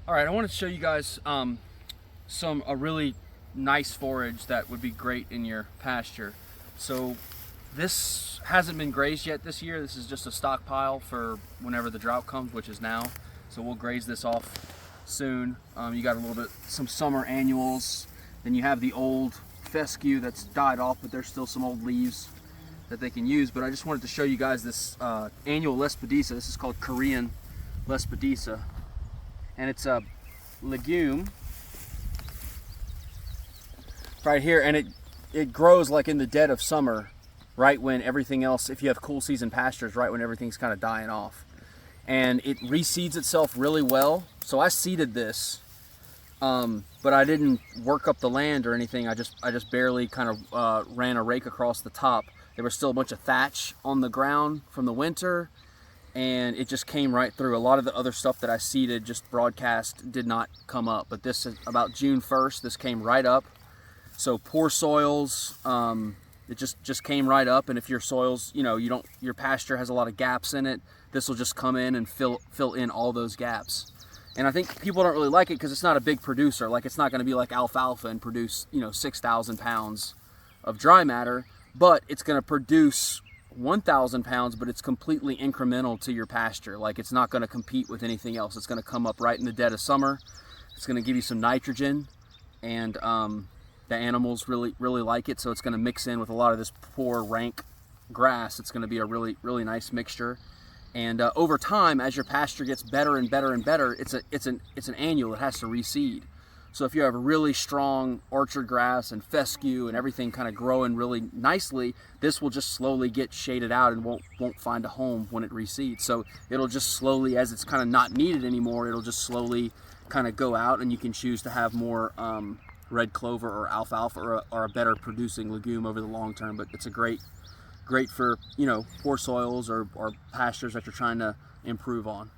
All right, I wanted to show you guys a really nice forage that would be great in your pasture. So this hasn't been grazed yet this year. This is just a stockpile for whenever the drought comes, which is now. So we'll graze this off soon. You got a little bit, some summer annuals. Then you have the old fescue that's died off, but there's still some old leaves that they can use. But I just wanted to show you guys this annual Lespedeza. This is called Korean Lespedeza. And it's a legume right here, and it grows like in the dead of summer, right when everything else, if you have cool season pastures, right when everything's kind of dying off. And it reseeds itself really well. So I seeded this, but I didn't work up the land or anything. I just barely kind of ran a rake across the top. There was still a bunch of thatch on the ground from the winter, and it just came right through. A lot of the other stuff that I seeded, just broadcast, did not come up. But this is about June 1st, this came right up. So poor soils, it just came right up. And if your soils, your pasture has a lot of gaps in it, this will just come in and fill in all those gaps. And I think people don't really like it because it's not a big producer. Like, it's not going to be like alfalfa and produce 6,000 pounds of dry matter, but it's going to produce 1,000 pounds, but it's completely incremental to your pasture. Like, it's not going to compete with anything else. It's going to come up right in the dead of summer. It's going to give you some nitrogen, and the animals really like it. So it's going to mix in with a lot of this poor rank grass. It's going to be a really nice mixture. And over time, as your pasture gets better and better and better, it's an annual. It has to reseed. So if you have a really strong orchard grass and fescue and everything kind of growing really nicely, this will just slowly get shaded out and won't find a home when it reseeds. So it'll just slowly, as it's kind of not needed anymore, it'll just slowly kind of go out, and you can choose to have more red clover or alfalfa or a better producing legume over the long term. But it's a great for poor soils or pastures that you're trying to improve on.